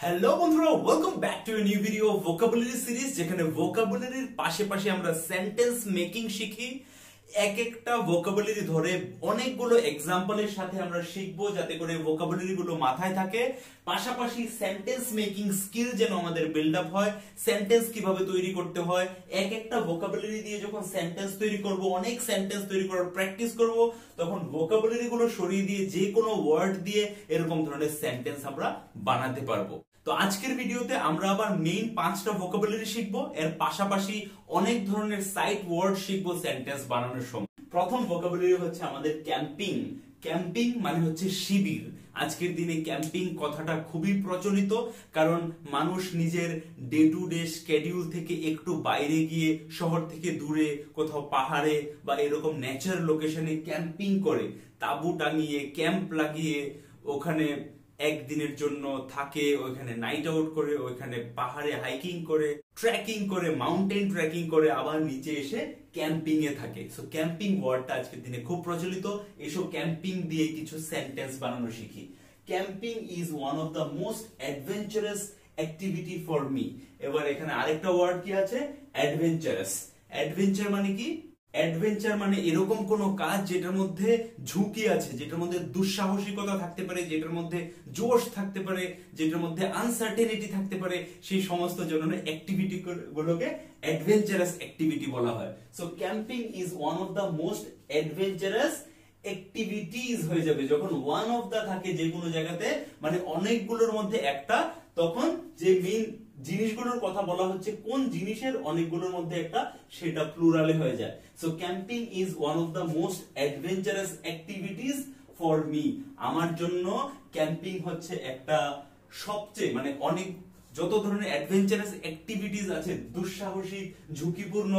Hello বন্ধুরা, welcome back to a new video vocabulary series, যেখানে ভোকাবুলারির পাশে আমরা সেন্টেন্স মেকিং শিখি। এক একটা ভোকাবুলারি ধরে অনেকগুলো এক্সাম্পলের সাথে আমরা শিখবো, যাতে করে ভোকাবুলারি গুলো মাথায় থাকে। পাশাপাশি সেন্টেন্স মেকিং স্কিল যেন আমাদের বিল্ড আপ হয়। সেন্টেন্স কিভাবে তৈরি করতে হয়, এক একটা ভোকাবুলারি দিয়ে যখন সেন্টেন্স তৈরি করব, অনেক সেন্টেন্স তৈরি করার প্র্যাকটিস করব, তখন ভোকাবুলারি গুলো সরিয়ে দিয়ে যে কোনো ওয়ার্ড দিয়ে এরকম ধরনের সেন্টেন্স আমরা বানাতে পারবো। তো আজকের ভিডিওতে আমরা আবার মেইন 5টা ভোকাবুলারি শিখবো, এর পাশাপাশি অনেক ধরনের সাইড ওয়ার্ড শিখবো সেন্টেন্স বানানোর সময়। প্রথম ভোকাবুলারি হচ্ছে আমাদের ক্যাম্পিং। ক্যাম্পিং মানে হচ্ছে শিবির। আজকের দিনে ক্যাম্পিং কথাটা খুবই প্রচলিত, কারণ মানুষ নিজের ডে টু ডে স্কেডিউল থেকে একটু বাইরে গিয়ে, শহর থেকে দূরে কোথাও পাহাড়ে বা এরকম ন্যাচারাল লোকেশনে ক্যাম্পিং করে, তাঁবু টাঙিয়ে ক্যাম্প লাগিয়ে ওখানে একদিনের জন্য থাকে, ওইখানে নাইট আউট করে, ওইখানে পাহাড়ে হাইকিং করে, ট্রেকিং করে, মাউন্টেন ট্রেকিং করে, আবার নিচে এসে ক্যাম্পিং এ থাকে। সো ক্যাম্পিং ওয়ার্ডটা আজকের দিনে খুব প্রচলিত। এসব ক্যাম্পিং দিয়ে কিছু সেন্টেন্স বানানো শিখি। Camping is one of the most adventurous activity for me. এবার এখানে আরেকটা ওয়ার্ড কি আছে, অ্যাডভেঞ্চারাস। অ্যাডভেঞ্চার মানে কি? অ্যাডভেঞ্চার মানে এরকম কোন কাজ যেটার মধ্যে ঝুঁকি আছে, যেটার মধ্যে দুঃসাহসিকতা থাকতে পারে, যেটার মধ্যে জোশ থাকতে পারে, যেটার মধ্যে আনসার্টেনিটি থাকতে পারে, সেই সমস্ত ধরনের অ্যাক্টিভিটি গুলোকে অ্যাডভেঞ্চারাস অ্যাক্টিভিটি বলা হয়। So camping is one of the most adventurous activities হয়ে যাবে যখন ওয়ান অফ দা থাকে যে কোনো জায়গাতে, মানে অনেকগুলোর মধ্যে একটা, তখন যে মেইন জিনিসগুলোর কথা বলা হচ্ছে, কোন জিনিসের অনেকগুলোর মধ্যে একটা, সেটা প্লুরালে হয়ে যায়। So camping is one of the most adventurous activities for me. আমার জন্য ক্যাম্পিং হচ্ছে একটা সবচেয়ে, মানে অনেক যত ধরনের অ্যাডভেঞ্চারাস অ্যাক্টিভিটিস আছে, দুঃসাহসিক ঝুঁকিপূর্ণ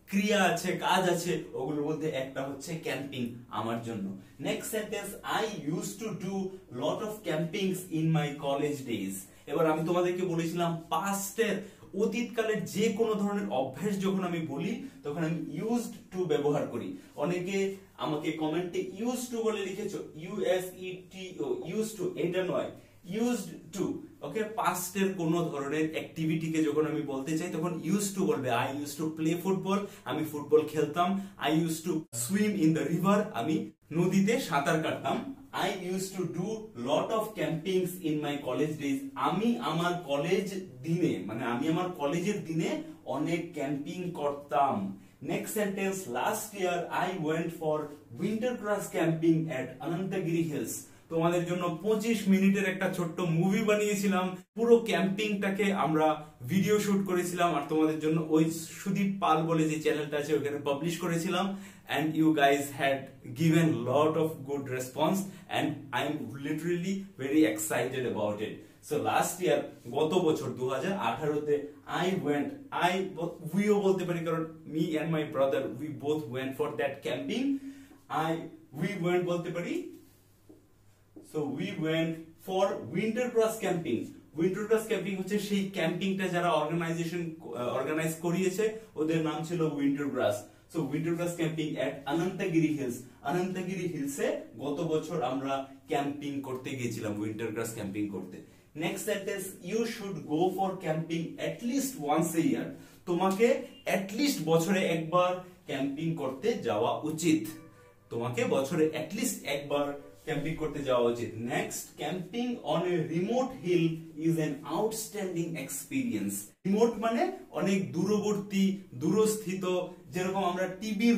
ক্রিয়া আছে, কাজ আছে, ওগুলোর মধ্যে একটা হচ্ছে ক্যাম্পিং আমার জন্য। Next sentence, I used to do lot of campings in my college days. এবার আমি তোমাদেরকে বলেছিলাম পাস্টের, অতীতকালের যে কোনো ধরনের অভ্যাস যখন আমি বলি তখন আমি ইউজড টু ব্যবহার করি। অনেকে আমাকে কমেন্টে ইউজ টু বলে লিখেছো, ইউএসইটিও, ইউজ টু, এটা নয়, ইউজড টু। ওকে, পাস্টের কোন ধরনের অ্যাক্টিভিটিকে যখন আমি বলতে চাই তখন ইউজ টু বলবে। I use to play football, আমি ফুটবল খেলতাম। I use to swim in the river, আমি নদীতে সাঁতার কাটতাম। I used to do lot of campings in my college days. আমি আমার কলেজ দিনে, মানে আমি আমার কলেজের দিনে অনেক ক্যাম্পিং করতাম। Next sentence, last year I went for winter cross camping at Anantagiri Hills. তোমাদের জন্য 25 মিনিটের একটা ছোট্ট মুভি বানিয়েছিলাম। পুরো ক্যাম্পিংটাকে আমরা ভিডিও শুট করেছিলাম, আর তোমাদের জন্য ওই সুদীপ পাল বলে যে চ্যানেলটা আছে ওখানে পাবলিশ করেছিলাম। And you guys had given lot of good response and I'm literally very excited about it. So last year, গত বছর 2018 তে weও বলতে পারি, কারণ me and my brother we both went for that camping. We went বলতে পারি, so we went for winter cross camping. Winter cross camping হচ্ছে সেই ক্যাম্পিংটা যারা অর্গানাইজ করিয়েছে, ওদের নাম ছিল winter cross. So winter cross camping at Ananthagiri hills. Ananthagiri হিলসে গত বছর আমরা ক্যাম্পিং করতে গিয়েছিলাম, উইন্টার ক্রস ক্যাম্পিং করতে। Next sentence, you should go for camping at least once a year. তোমাকে এট লিস্ট বছরে একবার ক্যাম্পিং করতে যাওয়া উচিত। তোমাকে বছরে এট লিস্ট একবার ক্যাম্পিং করতে যাওয়া উচিত। Next, camping on a remote hill is an outstanding experience. Remote মানে অনেক দূরবর্তী, দূরস্থিত, যেরকম আমরা টিভির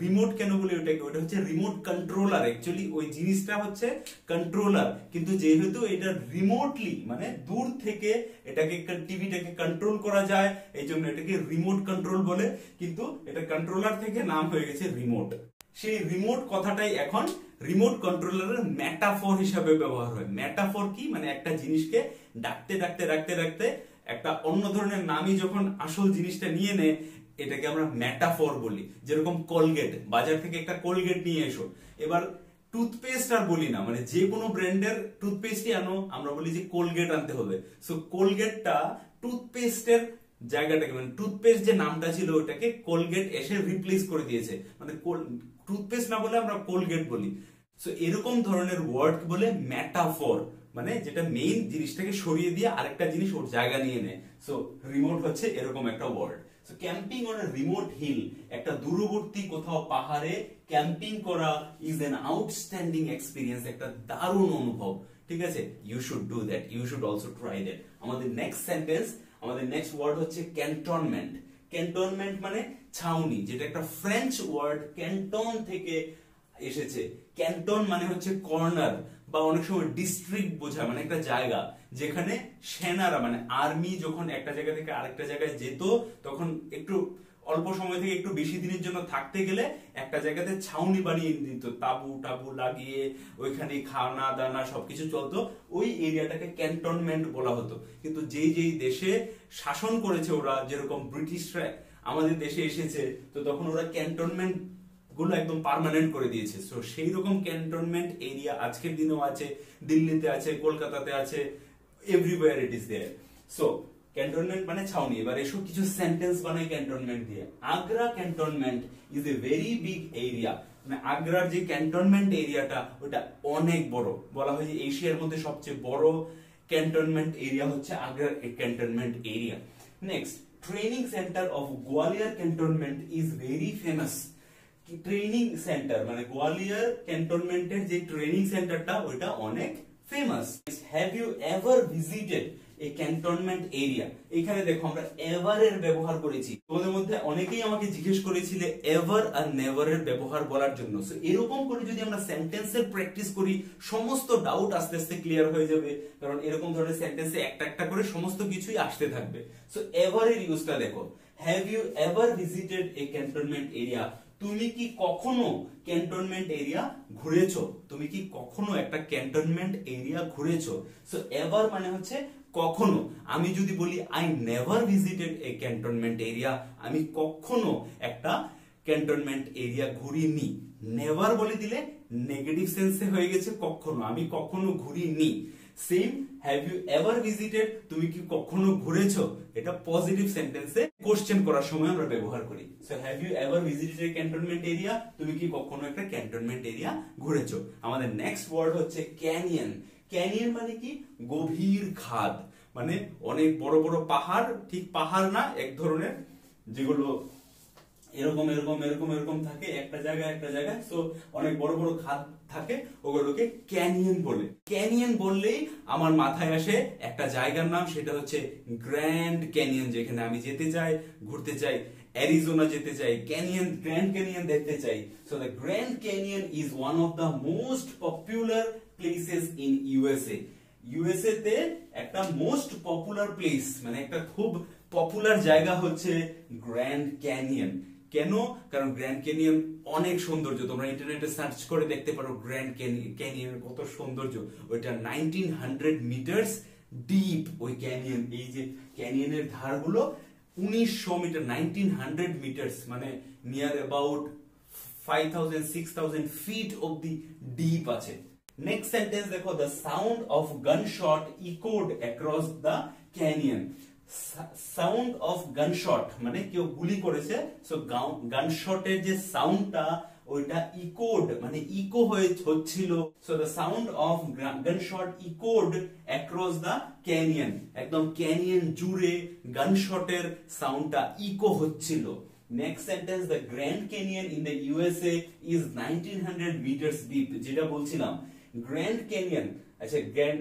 রিমোট কেন বলি ওটাকে, ওটা হচ্ছে রিমোট কন্ট্রোলার। অ্যাকচুয়ালি ওই জিনিসটা হচ্ছে কন্ট্রোলার, কিন্তু যেহেতু এটা রিমোটলি, মানে দূর থেকে এটাকে, টিভিটাকে কন্ট্রোল করা যায়, এই জন্য এটাকে রিমোট কন্ট্রোল বলে, কিন্তু এটা কন্ট্রোলার থেকে নাম হয়ে গেছে রিমোট। সেই রিমোট কথাটাই এখন রিমোট কন্ট্রোলারের মেটাফর হিসাবে ব্যবহার হয়। মেটাফর কি, মানে একটা জিনিসকে ডাকতে ডাকতে ডাকতে ডাকতে একটা অন্য ধরনের নামই যখন আসল জিনিসটা নিয়ে নেয়, এটাকে আমরা মেটাফর বলি। যেরকম কোলগেট, বাজার থেকে একটা কোলগেট নিয়ে এসো। এবার টুথপেস্ট আর বলি না, মানে যে কোনো ব্র্যান্ডের টুথপেস্টই আনো, আমরা বলি যে কোলগেট আনতে হবে। সো কোলগেটটা টুথপেস্টের জায়গাটাকে, মানে টুথপেস্ট যে নামটা ছিল ওটাকে কোলগেট এসে রিপ্লেস করে দিয়েছে, মানে টুথপেস্ট না বলে আমরা কোলগেট বলি। সো এরকম ধরনের ওয়ার্ড বলে মেটাফর। মানে যেটা মেইন জিনিসটাকে সরিয়ে দিয়ে আরেকটা জিনিস ওর জায়গা নিয়ে নেয়। সো রিমোট হচ্ছে এরকম একটা word. So camping on a remote hill, একটা দূরবর্তী কোথাও পাহাড়ে ক্যাম্পিং করা ইজ অ্যান আউটস্ট্যান্ডিং এক্সপিরিয়েন্স, একটা দারুণ অনুভব। ঠিক আছে, you should do that, you should also try that. আমাদের নেক্সট সেন্টেন্স, আমাদের নেক্সট ওয়ার্ড হচ্ছে ক্যান্টনমেন্ট। ক্যান্টনমেন্ট মানে ছাউনি, যেটা একটা ফ্রেঞ্চ ওয়ার্ড, ক্যান্টন থেকে এসেছে। ক্যান্টন মানে হচ্ছে কর্নার বা অনেক সময় ডিস্ট্রিক্ট বোঝায়, মানে একটা জায়গা যেখানে সেনারা মানে আর্মি যখন একটা জায়গা থেকে আরেকটা জায়গায় যেত, তখন একটু অল্প সময় থেকে একটু বেশি দিনের জন্য থাকতে গেলে একটা জায়গাতে ছাউনি বানিয়ে দিত, তাবু টাবু লাগিয়ে ওইখানে খাওয়া দানা সবকিছু চলতো, ওই এরিয়াটাকে ক্যান্টনমেন্ট বলা হতো। কিন্তু যেই যেই দেশে শাসন করেছে ওরা, যেরকম ব্রিটিশরা আমাদের দেশে এসেছে, তো তখন ওরা ক্যান্টনমেন্ট গুলো একদম পার্মানেন্ট করে দিয়েছে। সো সেই রকম ক্যান্টনমেন্ট এরিয়া আজকের দিনেও আছে, দিল্লিতে আছে, কলকাতাতে আছে, everywhere it is there. So cantonment মানে ছাউনি। এবার এসব কিছু সেন্টেন্স বানাই ক্যান্টনমেন্ট দিয়ে। Agra cantonment is a very big area, মানে আগ্রার যে ক্যান্টনমেন্ট এরিয়াটা ওটা অনেক বড়। বলা হয় যে এশিয়ার মধ্যে সবচেয়ে বড় ক্যান্টনমেন্ট এরিয়া হচ্ছে আগ্রার cantonment area. Next, training center of Gwalior cantonment is very famous. Training center মানে গোয়ালিয়র ক্যান্টনমেন্টের যে ট্রেনিং সেন্টারটা ওইটা অনেক famous. Have you ever visited a cantonment area? এখানে দেখো আমরা এভার এর ব্যবহার করেছি। তোমাদের মধ্যে অনেকেই আমাকে জিজ্ঞেস করেছিলে এভার আর নেভার এর ব্যবহার বলার জন্য। সো এরকম করে যদি আমরা সেন্টেন্সের প্র্যাকটিস করি, সমস্ত ডাউট আস্তে আস্তে ক্লিয়ার হয়ে যাবে, কারণ এরকম ধরনের সেন্টেন্সে একটা একটা করে সমস্ত কিছুই আসতে থাকবে। সো এভার এর ইউজটা দেখো, have you ever visited a cantonment area? তুমি কি কখনো ক্যান্টনমেন্ট এরিয়া ঘুরেছো? তুমি কি কখনো একটা ক্যান্টনমেন্ট এরিয়া ঘুরেছো? সো এভার মানে হচ্ছে কখনো। আমি যদি বলি I never visited a cantonment area, আমি কখনো একটা ক্যান্টনমেন্ট এরিয়া ঘুরিনি। নেভার বলে দিলে নেগেটিভ সেন্সে হয়ে গেছে কখনো, আমি কখনো ঘুরিনি। Same, have you ever visited, তুমি কি কখনো ঘুরেছো? এটা পজিটিভ সেন্টেন্সে কোশ্চেন করার সময় আমরা ব্যবহার করি। So have you ever visited a cantonment area, তুমি কি কখনো একটা ক্যান্টনমেন্ট এরিয়া ঘুরেছো? আমাদের নেক্সট ওয়ার্ড হচ্ছে ক্যানিয়ন। ক্যানিয়ন মানে কি? গভীর খাদ, মানে অনেক বড় বড় পাহাড়, ঠিক পাহাড় না, এক ধরনের যেগুলো এরকম এরকম এরকম এরকম থাকে একটা জায়গায় একটা জায়গায়। সো অনেক বড় বড় খাদ থাকে, ওগুলোকে ক্যানিয়ন বলে। ক্যানিয়ন বললেই আমার মাথায় আসে একটা জায়গার নাম, সেটা হচ্ছে গ্র্যান্ড ক্যানিয়ন, যেখানে আমি যেতে চাই, ঘুরতে চাই, অ্যারিজোনা যেতে চাই, ক্যানিয়ন, গ্র্যান্ড ক্যানিয়ন দেখতে চাই। So the Grand Canyon is one of the most popular places in USA. USA তে একটা মোস্ট পপুলার প্লেস, মানে একটা খুব পপুলার জায়গা হচ্ছে গ্র্যান্ড ক্যানিয়ন। কেন? কারণ গ্র্যান্ড ক্যানিয়ন অনেক সৌন্দর্য, তোমরা ইন্টারনেটে সার্চ করে দেখতে পারো গ্র্যান্ড ক্যানিয়ন কত সৌন্দর্য। ওইটা 1900 মিটারস ডিপ ওই ক্যানিয়ন। এই যে ক্যানিয়নের ধারগুলো 1900 মিটার, 1900 মিটারস, মানে নিয়ার অ্যাবাউট 5000 6000 ফিট অব্দি ডিপ আছে। নেক্সট সেন্টেন্স দেখো, the sound of gunshot echoed across the canyon. Sound of gunshot মানে কেউ গুলি করেছে, সো গানশটের যে সাউন্ডটা ওইটা ইকোড মানে ইকো হচ্ছিল। So the sound of gunshot echoed across the canyon, একদম ক্যানিয়ন জুড়ে গানশটের সাউন্ডটা ইকো হচ্ছিল। Next sentence, the Grand Canyon in the USA is 1900 meters deep. যেটা বলছিলাম গ্র্যান্ড ক্যানিয়ন, আচ্ছা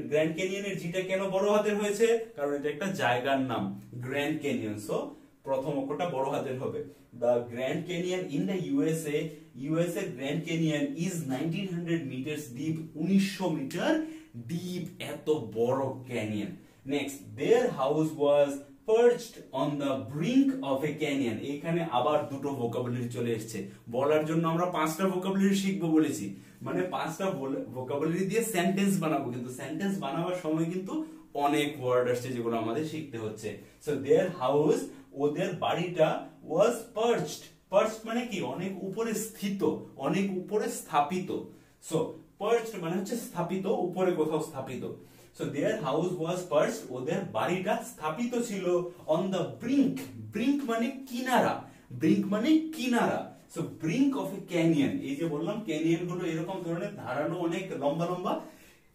গ্র্যান্ড ক্যানিয়নের জিটা কেন বড় হাতের হয়েছে? কারণ এটা একটা জায়গার নাম গ্র্যান্ড ক্যানিয়ন। সো প্রথম অক্ষরটা বড় হাতের হবে। The Grand Canyon in the USA, USA Grand Canyon is 1900 meters deep, 1900 meter deep, এত বড় canyon. Next, their house was perched on the brink of a canyon। এখানে আবার দুটো ভোকাবুলারি চলে এসেছে। বলার জন্য আমরা 5টা ভোকাবুলারি শিখবো বলেছি, মানে 5টা ভোকাবুলারি দিয়ে সেন্টেন্স বানাবো, কিন্তু সেন্টেন্স বানাবার সময় কিন্তু অনেক ওয়ার্ড আসছে যেগুলো আমাদের শিখতে হচ্ছে। সো দেয়ার হাউস, ওদের বাড়িটা, ওয়াজ পার্চড। পার্চড মানে কি? অনেক উপরে স্থিত, অনেক উপরে স্থাপিত। সো পার্চড মানে হচ্ছে স্থাপিত, উপরে কোথাও স্থাপিত। So their house was perched, ওদের বাড়িটা স্থাপিত ছিল on the brink। brink মানে কিনারা, brink মানে কিনারা। So brink of a canyon, এই যে বললাম ক্যানিয়ন গুলো এরকম ধরনের ধারালো, অনেক লম্বা লম্বা,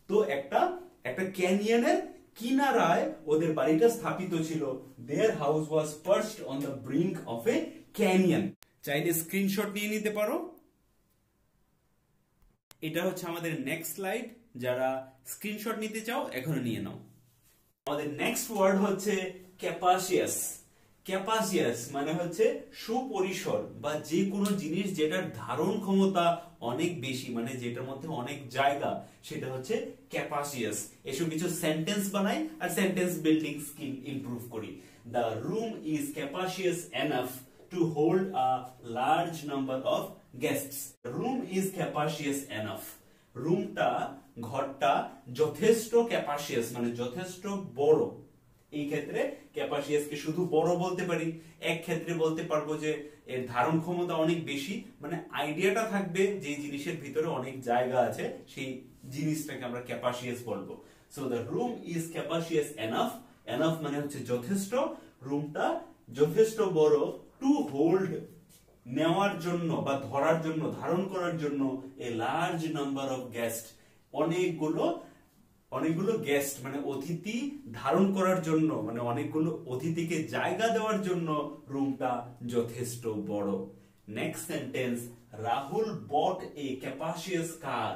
তো একটা একটা ক্যানিয়নের কিনারায় ওদের বাড়িটা স্থাপিত ছিল। দেয়ার house was perched on the brink of A canyon. চাইলে স্ক্রিনশট নিয়ে নিতে পারো। এটা হচ্ছে আমাদের নেক্সট স্লাইড, যারা স্ক্রিনশট নিতে চাও এখন নিয়ে নাও। আমাদের নেক্সট ওয়ার্ড হচ্ছে ক্যাপাসিয়াস। ক্যাপাসিয়াস মানে হচ্ছে সুপরিসর বা যে কোনো জিনিস যেটার ধারণ ক্ষমতা অনেক বেশি, মানে যেটার মধ্যে অনেক জায়গা, সেটা হচ্ছে ক্যাপাসিয়াস। এসব কিছু সেন্টেন্স বানাই আর সেন্টেন্স বিল্ডিং স্কিল ইমপ্রুভ করি। The room is capacious enough to hold a large number of guests. Room is capacious enough. রুমটা, ঘরটা যথেষ্ট ক্যাপাসিয়াস মানে যথেষ্ট বড়। এই ক্ষেত্রে ক্যাপাসিয়াস কে শুধু বড় বলতে পারি, এক ক্ষেত্রে বলতে পারবো যে এর ধারণ ক্ষমতা অনেক বেশি, মানে আইডিয়াটা থাকবে যে জিনিসের ভিতরে অনেক জায়গা আছে, সেই জিনিসটাকে আমরা ক্যাপাসিয়াস বলবো। So the room is capacious enough. Enough মানে হচ্ছে যথেষ্ট, রুমটা যথেষ্ট বড় টু হোল্ড নেওয়ার জন্য বা ধরার জন্য, ধারণ করার জন্য a large number of guest, অনেকগুলো গেস্ট মানে অতিথি ধারণ করার জন্য, মানে অনেকগুলো অতিথিকে জায়গা দেওয়ার জন্য রুমটা যথেষ্ট বড়। নেক্সট সেন্টেন্স, রাহুল বট এ ক্যাপাসিয়াস কার।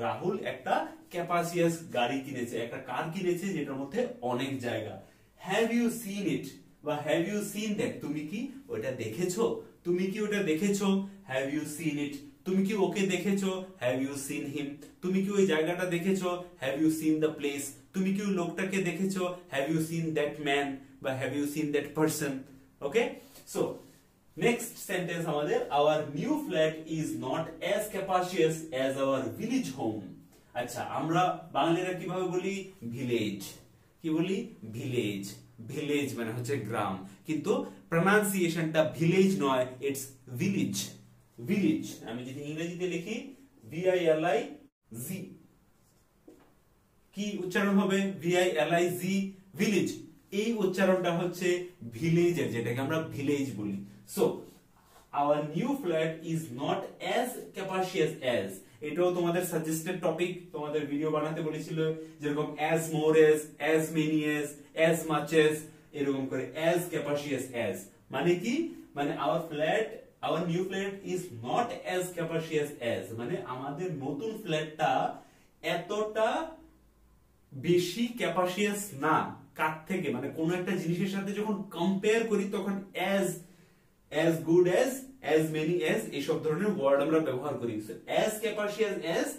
রাহুল একটা ক্যাপাসিয়াস গাড়ি কিনেছে, একটা কার কিনেছে যেটার মধ্যে অনেক জায়গা। হ্যাভ ইউ সিন ইট বা হ্যাভ ইউ সিন দ্যাট, তুমি কি ওটা দেখেছো, তুমি কি ওটা দেখেছো। হ্যাভ ইউ সিন ইট, তুমি কি ওকে দেখেছো। হ্যাভ ইউ সিন হিম, তুমি কি ওই জায়গাটা দেখেছো। Have you seen the place, তুমি কি ওই লোকটাকে দেখেছো। Have you seen that man বা have you seen that person. Okay, so next sentence আমাদের, our new flat is not as capacious as our village home. আচ্ছা, আমরা বাঙালিরা কিভাবে বলি ভিলেজ, কি বলি ভিলেজ। ভিলেজ মানে হচ্ছে গ্রাম, কিন্তু প্রনাউন্সিয়েশনটা ভিলেজ নয়, ইটস ভিলেজ। ভিলেজ আমি যদি ইংরেজিতে লিখি VILIZ, কি উচ্চারণ হবে VILIZ, ভিলেজ। এই উচ্চারণটা হচ্ছে ভিলেজের, যেটাকে আমরা ভিলেজ বলি। So our new flat is not as capacious as, এটাও তোমাদের সাজেস্টেড টপিক, তোমাদের ভিডিও বানাতে বলেছিল, যেরকম as more as many as much as, এরকম করে অ্যাজ ক্যাপাসিয়াস অ্যাজ মানে কি, মানে our new flat is not as capacious as, মানে আমাদের নতুন ফ্ল্যাটটা এতটা বেশি ক্যাপাসিয়াস না। কার থেকে, মানে কোন একটা জিনিসের সাথে যখন কম্পেয়ার করি তখন as good as many as এইসব ধরনের ওয়ার্ড আমরা ব্যবহার করি। as ক্যাপাসিয়াস as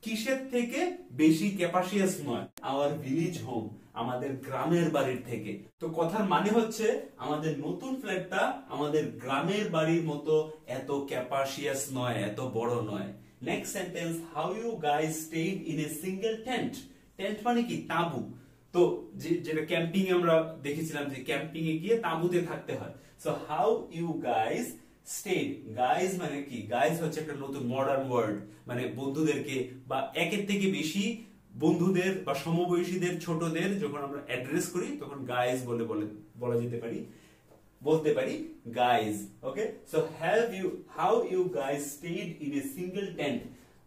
কিসের থেকে বেশি ক্যাপাসিয়াস নয়, আওয়ার ভিলেজ হোম আমাদের গ্রামের বাড়ির থেকে। তো কথার মানে হচ্ছে আমাদের নতুন ফ্ল্যাটটা আমাদের গ্রামের বাড়ির মতো এত ক্যাপাসিয়াস নয়, এত বড় নয়। Next sentence, how you guys stayed in a single tent. Tent মানে কি তাঁবু। তো যেটা ক্যাম্পিং আমরা দেখেছিলাম যে ক্যাম্পিং এ গিয়ে তাঁবুতে থাকতে হয়। So how you guys stayed, guys মানে কি, গাইজ হচ্ছে একটা নতুন মডার্ন ওয়ার্ড, মানে বন্ধুদেরকে বা একের থেকে বেশি বন্ধুদের বা সমবয়সীদের, ছোটদের যখন আমরা অ্যাড্রেস করি তখন গাইজ বলা যেতে পারি, বলতে পারি guys. Okay, so how you guys stayed in a single tent,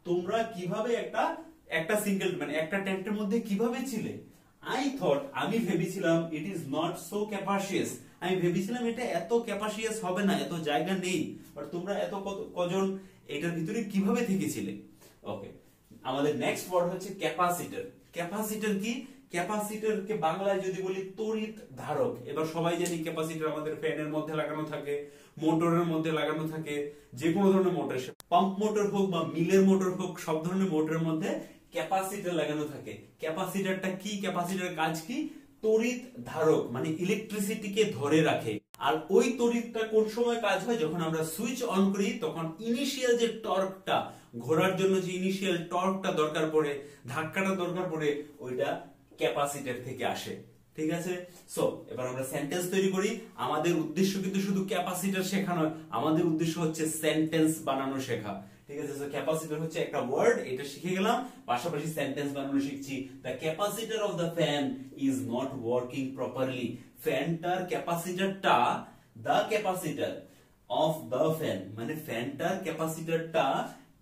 তোমরা কিভাবে একটা সিঙ্গেল মানে একটা টেন্টের মধ্যে কিভাবে ছিলে। I thought, আমি ভেবেছিলাম, it is not so capacious, আমি ভেবেছিলাম এটা এত ক্যাপাসিয়াস হবে না, এত জায়গা নেই, বাট তোমরা এত কজন এটার ভিতরে কিভাবে থেকেছিলে। ওকে, আমাদের নেক্সট ওয়ার্ড হচ্ছে ক্যাপাসিটর। ক্যাপাসিটর কি, ক্যাপাসিটর কে বাংলায় যদি বলি তড়িৎ ধারক। এবার সবাই জানি ক্যাপাসিটর আমাদের ফ্যানের মধ্যে লাগানো থাকে, মোটরের মধ্যে লাগানো থাকে, যে কোনো ধরনের মোটর, পাম্প মোটর হোক বা মিলের মোটর হোক, সব ধরনের মোটরের মধ্যে ক্যাপাসিটর লাগানো থাকে। ক্যাপাসিটরটা কি, ক্যাপাসিটরের কাজ কি, তড়িৎ ধারক, মানে ইলেকট্রিসিটিকে ধরে রাখে। আর ওই তড়িৎটা কোন সময় কাজ হয়, যখন আমরা সুইচ অন করি তখন ইনিশিয়াল যে টর্কটা, ঘোরার জন্য যে ইনিশিয়াল টর্কটা দরকার পড়ে, ধাক্কাটা দরকার পড়ে, ওইটা ক্যাপাসিটর থেকে আসে। ঠিক আছে, সো এবার আমরা সেন্টেন্স তৈরি করি। আমাদের উদ্দেশ্য কিন্তু শুধু ক্যাপাসিটর শেখা নয়, আমাদের উদ্দেশ্য হচ্ছে সেন্টেন্স বানানো শেখা। ঠিক আছে, সো ক্যাপাসিটর হচ্ছে একটা ওয়ার্ড, এটা শিখে গেলাম, পাশাপাশি সেন্টেন্স বানানো শিখছি। The capacitor of the fan is not working properly. ফ্যানটার ক্যাপাসিটরটা, the capacitor of the fan মানে ফ্যানটার ক্যাপাসিটরটা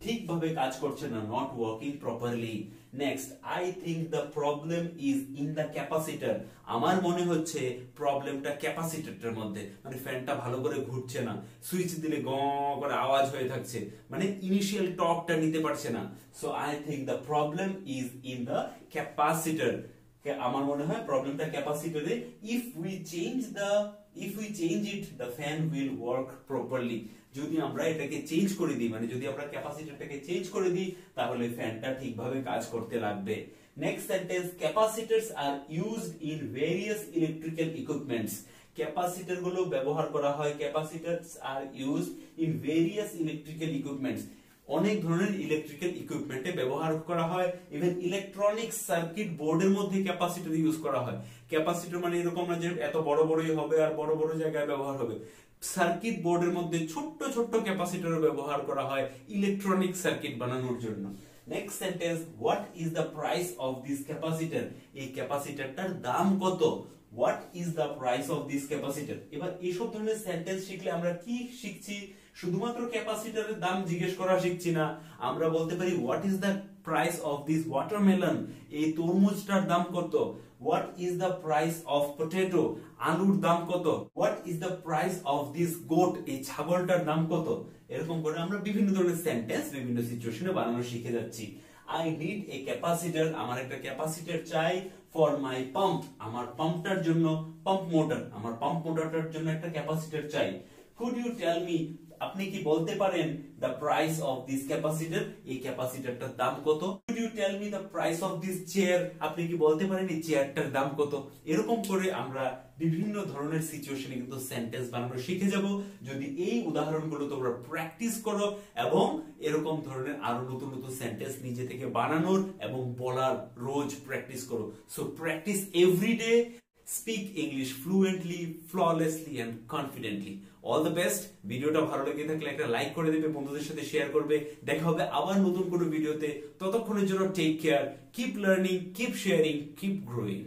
ঠিকভাবে কাজ করছে না, not working properly. Next, I think the problem is in the capacitor. আমার মনে হচ্ছে প্রবলেমটা ক্যাপাসিটরটার মধ্যে, মানে ফ্যানটা ভালো করে ঘুরছে না, সুইচ দিলে গ করে আওয়াজ হয়ে থাকছে, মানে ইনিশিয়াল টর্কটা নিতে পারছে না। So I think the problem is in the capacitor. আমার মনে হয় প্রবলেমটা ক্যাপাসিটরে। If we change it the fan will work properly. যদি আমরা এটাকে চেঞ্জ করে দিই, মানে যদি আমরা ক্যাপাসিটরটাকে চেঞ্জ করে দিই, তাহলে ফ্যানটা ঠিকভাবে কাজ করতে লাগবে। Next sentence, capacitors are used in various electrical equipments. Capacitor গুলো ব্যবহার করা হয়, capacitors are used in various electrical equipments. অনেক ধরনের ইলেকট্রিক্যাল ইকুইপমেন্টে ব্যবহার করা হয়। ইভেন ইলেকট্রনিক সার্কিট বোর্ডের মধ্যে ক্যাপাসিটর ইউজ করা হয়। ক্যাপাসিটর মানে এরকম না যে এত বড় বড়ই হবে আর বড় বড় জায়গায় ব্যবহার হবে। সার্কিট বোর্ডের মধ্যে ছোট্ট ছোট্ট ক্যাপাসিটর ব্যবহার করা হয় ইলেকট্রনিক সার্কিট বানানোর জন্য। Next sentence, what is the price of this capacitor. এই ক্যাপাসিটরটার দাম কত? What is the price of this capacitor. এবার এইসব ধরনের সেন্টেন্স শিখলে আমরা কি শিখছি? শুধুমাত্র ক্যাপাসিটরের দাম জিজ্ঞেস করা শিখছি না, আমরা বলতে পারি what is the price of this watermelon. এই তরমুজটার দাম কত? What is the price of potato. আলুর দাম কত? What is the price of this goat. এই ছাগলটার দাম কত? এরকম করে আমরা বিভিন্ন ধরনের সেন্টেন্স বিভিন্ন সিচুয়েশনে বানানো শিখে যাচ্ছি। I need a capacitor. আমার একটা ক্যাপাসিটর চাই। For my pump. আমার পাম্পটার জন্য, পাম্প মোটর, আমার পাম্প মোটরটার জন্য একটা ক্যাপাসিটর চাই। Could you tell me. আপনি কি বলতে পারেন the price of this capacitor. এই ক্যাপাসিটরটার দাম কত? Could you tell me the price of this chair. আপনি কি বলতে পারেন এই চেয়ারটার দাম কত? এরকম করে আমরা বিভিন্ন ধরনের সিচুয়েশনে কিন্তু সেন্টেন্স বানানো শিখে যাব যদি এই উদাহরণগুলো তোমরা প্র্যাকটিস করো এবং এরকম ধরনের আরো নতুন নতুন সেন্টেন্স নিজে থেকে বানানোর এবং বলার রোজ প্র্যাকটিস করো। So practice everyday. Speak English fluently, flawlessly and confidently. All the best. ভিডিওটা ভালো লেগে থাকলে একটা লাইক করে দেবে, বন্ধুদের সাথে শেয়ার করবে। দেখা হবে আবার নতুন কোনো ভিডিওতে। ততক্ষণের জন্য take care, keep learning, keep sharing, keep growing.